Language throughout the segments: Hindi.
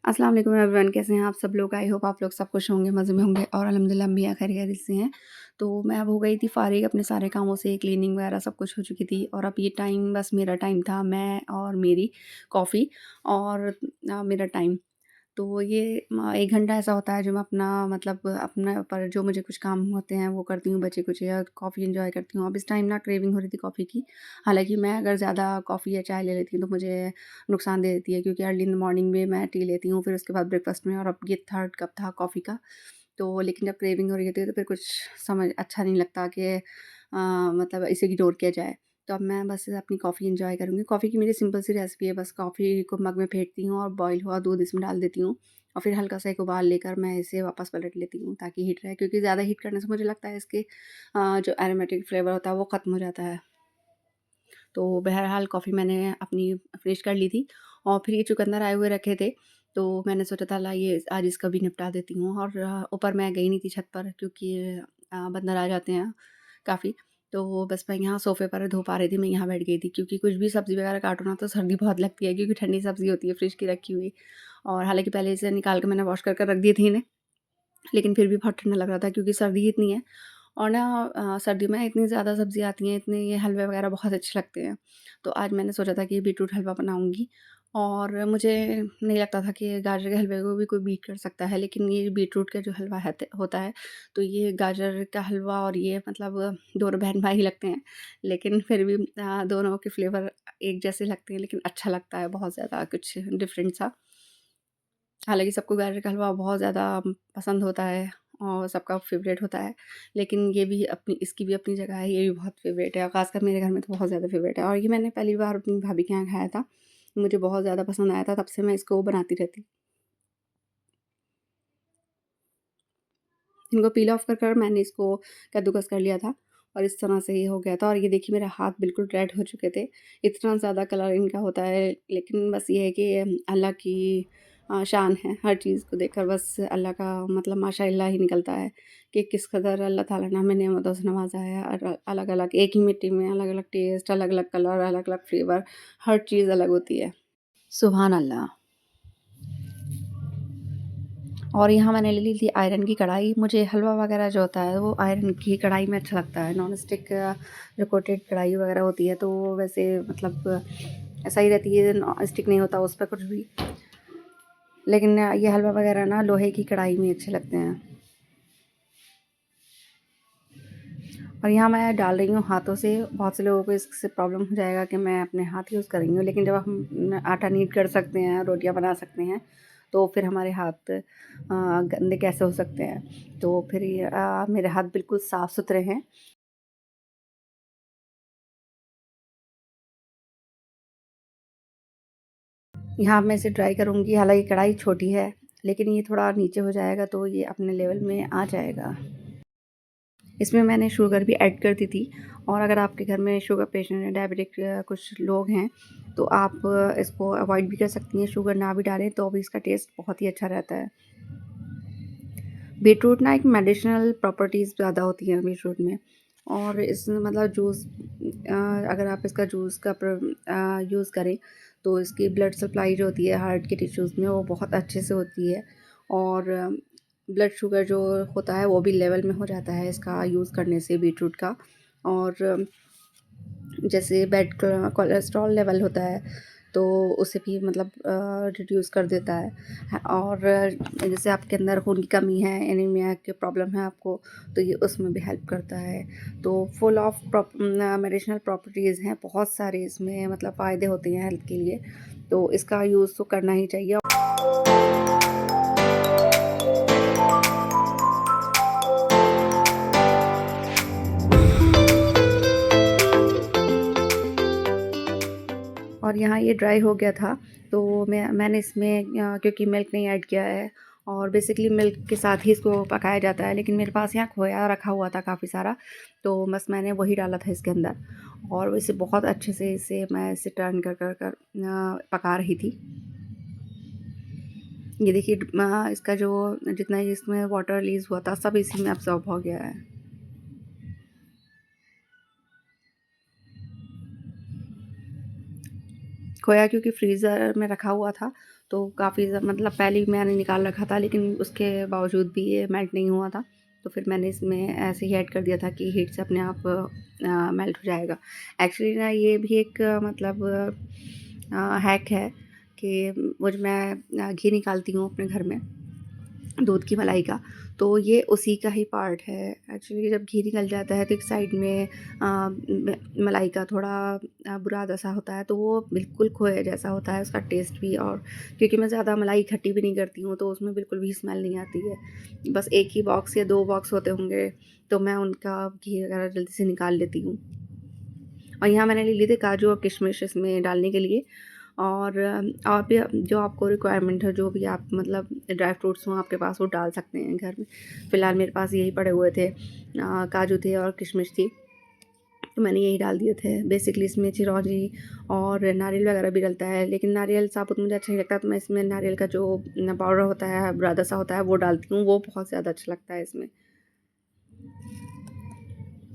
अस्सलाम वालेकुम एवरीवन, कैसे हैं आप सब लोग? आई होप आप लोग सब खुश होंगे, मज़े में होंगे और अल्हम्दुलिल्लाह हम भी यहाँ खैरियत से हैं। तो मैं अब हो गई थी फ़ारिग अपने सारे कामों से, क्लीनिंग वगैरह सब कुछ हो चुकी थी और अब ये टाइम बस मेरा टाइम था, मैं और मेरी कॉफ़ी और मेरा टाइम। तो ये 1 घंटा ऐसा होता है जो मैं अपना मतलब अपना पर जो मुझे कुछ काम होते हैं वो करती हूँ, बचे-कुचे या कॉफ़ी एन्जॉय करती हूँ। अब इस टाइम ना क्रेविंग हो रही थी कॉफ़ी की। हालाँकि मैं अगर ज़्यादा कॉफ़ी या चाय ले लेती हूँ तो मुझे नुकसान दे देती है, क्योंकि अर्ली इन द मॉर्निंग में मैं टी लेती हूँ, फिर उसके बाद ब्रेकफ़ास्ट में, और अब ये 3rd कप था कॉफ़ी का। तो लेकिन जब क्रेविंग हो रही होती है तो फिर कुछ समझ अच्छा नहीं लगता कि मतलब इसे इग्नोर किया जाए। तो अब मैं बस अपनी कॉफ़ी एन्जॉय करूँगी। कॉफ़ी की मेरी सिंपल सी रेसिपी है, बस कॉफ़ी को मग में फेंटती हूँ और बॉयल हुआ दूध इसमें डाल देती हूँ और फिर हल्का सा एक उबाल लेकर मैं इसे वापस पलट लेती हूँ ताकि हीट रहे, क्योंकि ज़्यादा हीट करने से मुझे लगता है इसके जो एरोमेटिक फ्लेवर होता है वो ख़त्म हो जाता है। तो बहरहाल कॉफ़ी मैंने अपनी फ़िनिश कर ली थी और फिर ये चुकंदर आए हुए रखे थे, तो मैंने सोचा था लाइए आज इसका भी निपटा देती हूँ। और ऊपर मैं गई नहीं थी छत पर, क्योंकि बंदर आ जाते हैं काफ़ी। तो बस मैं यहाँ सोफ़े पर धूप आ रही थी, मैं यहाँ बैठ गई थी, क्योंकि कुछ भी सब्ज़ी वगैरह काटो ना तो सर्दी बहुत लगती है, क्योंकि ठंडी सब्ज़ी होती है फ्रिज की रखी हुई। और हालाँकि पहले इसे निकाल के मैंने वॉश कर रख दी थी इन्हें, लेकिन फिर भी बहुत ठंडा लग रहा था, क्योंकि सर्दी ही इतनी है। और ना सर्दियों में इतनी ज़्यादा सब्ज़ी आती हैं, इतने ये हलवे वगैरह बहुत अच्छे लगते हैं। तो आज मैंने सोचा था कि बीटरूट हलवा बनाऊँगी, और मुझे नहीं लगता था कि गाजर के हलवे को भी कोई बीट कर सकता है। लेकिन ये बीटरूट का जो हलवा है होता है, तो ये गाजर का हलवा और ये मतलब दोनों बहन-भाई ही लगते हैं। लेकिन फिर भी दोनों के फ्लेवर एक जैसे लगते हैं, लेकिन अच्छा लगता है बहुत ज़्यादा कुछ डिफरेंट सा। हालाँकि सबको गाजर का हलवा बहुत ज़्यादा पसंद होता है और सबका फ़ेवरेट होता है, लेकिन ये भी अपनी इसकी भी अपनी जगह है, ये भी बहुत फ़ेवरेट है, ख़ासकर मेरे घर में तो बहुत ज़्यादा फ़ेवरेट है। और ये मैंने पहली बार अपनी भाभी के यहाँ खाया था, मुझे बहुत ज़्यादा पसंद आया था, तब से मैं इसको बनाती रहती हूँ। इनको पील ऑफ कर कर मैंने इसको कद्दूकस कर लिया था और इस तरह से ये हो गया था। और ये देखिए मेरे हाथ बिल्कुल रेड हो चुके थे, इतना ज़्यादा कलर इनका होता है। लेकिन बस ये है कि अल्लाह की शान है, हर चीज़ को देखकर बस अल्लाह का मतलब माशाअल्लाह ही निकलता है कि किस कदर अल्लाह ताला ने हमें नेमतों से नवाज़ा है। और अलग-अलग एक ही मिट्टी में अलग-अलग टेस्ट, अलग-अलग कलर, अलग-अलग फ्लेवर, हर चीज़ अलग होती है। सुभान अल्लाह। और यहाँ मैंने ले ली थी आयरन की कढ़ाई। मुझे हलवा वगैरह जो होता है वो आयरन की कढ़ाई में अच्छा लगता है। नॉन स्टिक जो कोटेड कढ़ाई वगैरह होती है तो वो वैसे मतलब सही रहती है, स्टिक नहीं होता उस पर कुछ भी। लेकिन ये हलवा वगैरह ना लोहे की कढ़ाई में अच्छे लगते हैं। और यहाँ मैं डाल रही हूँ हाथों से। बहुत से लोगों को इससे प्रॉब्लम हो जाएगा कि मैं अपने हाथ यूज़ कर रही हूँ, लेकिन जब हम आटा नीड कर सकते हैं, रोटियाँ बना सकते हैं, तो फिर हमारे हाथ गंदे कैसे हो सकते हैं। तो फिर ये मेरे हाथ बिल्कुल साफ़ सुथरे हैं। यहाँ मैं इसे ट्राई करूँगी, हालाँकि कढ़ाई छोटी है, लेकिन ये थोड़ा नीचे हो जाएगा तो ये अपने लेवल में आ जाएगा। इसमें मैंने शुगर भी ऐड कर दी थी। और अगर आपके घर में शुगर पेशेंट है, डायबिटिक कुछ लोग हैं, तो आप इसको अवॉइड भी कर सकती हैं, शुगर ना भी डालें तो भी इसका टेस्ट बहुत ही अच्छा रहता है। बीटरूट ना एक मेडिसिनल प्रॉपर्टीज़ ज़्यादा होती हैं बीटरूट में। और इसमें मतलब जूस अगर आप इसका जूस का यूज़ करें तो इसकी ब्लड सप्लाई जो होती है हार्ट के टिश्यूज़ में वो बहुत अच्छे से होती है। और ब्लड शुगर जो होता है वो भी लेवल में हो जाता है इसका यूज़ करने से बीटरूट का। और जैसे बैड कोलेस्ट्रॉल लेवल होता है तो उसे भी मतलब रिड्यूस कर देता है। और जैसे आपके अंदर खून की कमी है, एनीमिया की प्रॉब्लम है आपको, तो ये उसमें भी हेल्प करता है। तो फुल ऑफ मेडिसिनल प्रॉपर्टीज़ हैं, बहुत सारे इसमें मतलब फ़ायदे होते हैं हेल्थ के लिए, तो इसका यूज़ तो करना ही चाहिए। और यहाँ ये ड्राई हो गया था, तो मैंने इसमें क्योंकि मिल्क नहीं ऐड किया है, और बेसिकली मिल्क के साथ ही इसको पकाया जाता है, लेकिन मेरे पास यहाँ खोया रखा हुआ था काफ़ी सारा, तो बस मैंने वही डाला था इसके अंदर। और इसे बहुत अच्छे से मैं इसे टर्न कर पका रही थी। ये देखिए इसका जो जितना इसमें वाटर रिलीज़ हुआ था सब इसी में एब्ज़ॉर्ब हो गया है। खोया क्योंकि फ्रीज़र में रखा हुआ था, तो काफ़ी मतलब पहले भी मैंने निकाल रखा था, लेकिन उसके बावजूद भी ये मेल्ट नहीं हुआ था। तो फिर मैंने इसमें ऐसे ही ऐड कर दिया था कि हीट से अपने आप मेल्ट हो जाएगा। एक्चुअली ना ये भी एक मतलब हैक है कि वो जो मैं घी निकालती हूँ अपने घर में दूध की मलाई का, तो ये उसी का ही पार्ट है। एक्चुअली जब घी निकल जाता है तो एक साइड में मलाई का थोड़ा बुरादा सा होता है, तो वो बिल्कुल खोए जैसा होता है उसका टेस्ट भी। और क्योंकि मैं ज़्यादा मलाई इकट्ठी भी नहीं करती हूँ, तो उसमें बिल्कुल भी स्मेल नहीं आती है। बस 1 ही बॉक्स या 2 बॉक्स होते होंगे, तो मैं उनका घी वगैरह जल्दी से निकाल लेती हूँ। और यहाँ मैंने ले लिए थे काजू और किशमिश इसमें डालने के लिए। और भी जो आपको रिक्वायरमेंट है, जो भी आप मतलब ड्राई फ्रूट्स हों आपके पास, वो डाल सकते हैं घर में। फ़िलहाल मेरे पास यही पड़े हुए थे, काजू थे और किशमिश थी, तो मैंने यही डाल दिए थे। बेसिकली इसमें चिरौंजी और नारियल वगैरह भी डलता है, लेकिन नारियल साबुत मुझे अच्छा नहीं लगता, तो मैं इसमें नारियल का जो पाउडर होता है, बुरादा सा होता है, वो डालती हूँ, वो बहुत ज़्यादा अच्छा लगता है इसमें।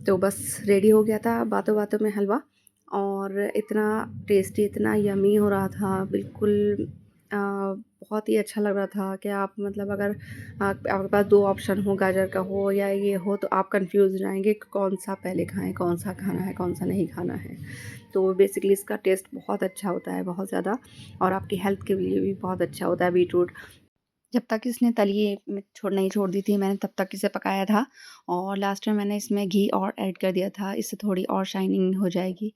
तो बस रेडी हो गया था बातों-बातों में हलवा, और इतना टेस्टी, इतना यम्मी हो रहा था, बिल्कुल बहुत ही अच्छा लग रहा था कि आप मतलब अगर आपके पास 2 ऑप्शन हो, गाजर का हो या ये हो, तो आप कन्फ्यूज़ हो जाएँगे कि कौन-सा पहले खाएँ, कौन-सा खाना है, कौन-सा नहीं खाना है। तो बेसिकली इसका टेस्ट बहुत अच्छा होता है, बहुत ज़्यादा, और आपकी हेल्थ के लिए भी बहुत अच्छा होता है बीटरूट। जब तक इसने तली में छोड़ नहीं छोड़ दी थी, मैंने तब तक इसे पकाया था, और लास्ट में मैंने इसमें घी और ऐड कर दिया था। इससे थोड़ी और शाइनिंग हो जाएगी,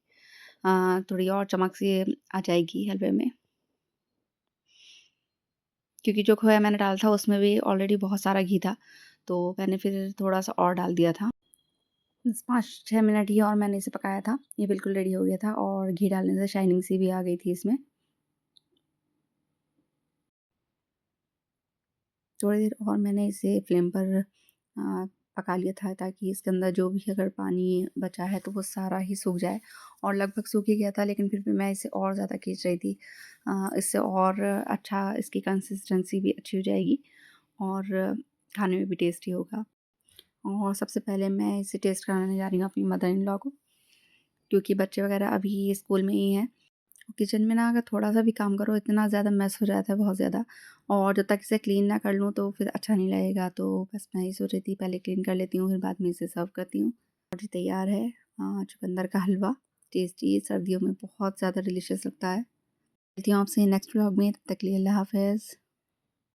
थोड़ी और चमक सी आ जाएगी हलवे में। क्योंकि जो खोया मैंने डाला था उसमें भी ऑलरेडी बहुत सारा घी था, तो मैंने फिर थोड़ा-सा और डाल दिया था। बस 5-6 मिनट ही और मैंने इसे पकाया था। ये बिल्कुल रेडी हो गया था, और घी डालने से शाइनिंग सी भी आ गई थी इसमें। थोड़ी देर और मैंने इसे फ्लेम पर पका लिया था, ताकि इसके अंदर जो भी अगर पानी बचा है तो वो सारा ही सूख जाए, और लगभग सूख ही गया था, लेकिन फिर भी मैं इसे और ज़्यादा खींच रही थी। इससे और अच्छा इसकी कंसिस्टेंसी भी अच्छी हो जाएगी, और खाने में भी टेस्टी होगा। और सबसे पहले मैं इसे टेस्ट कराने जा रही हूँ अपनी मदर इन लॉ को, क्योंकि बच्चे वगैरह अभी स्कूल में ही हैं। किचन में ना अगर थोड़ा-सा भी काम करो, इतना ज़्यादा मेस हो जाता है, बहुत ज़्यादा, और जब तक इसे क्लीन ना कर लूँ तो फिर अच्छा नहीं लगेगा। तो बस मैं यही सोच रही थी, पहले क्लीन कर लेती हूँ, फिर बाद में इसे सर्व करती हूँ। और ये तैयार है चुकंदर का हलवा, टेस्टी, सर्दियों में बहुत ज़्यादा डिलीशियस लगता है। मिलती हूँ आपसे नेक्स्ट व्लॉग में, तब तक के लिए अल्लाह हाफ़िज़।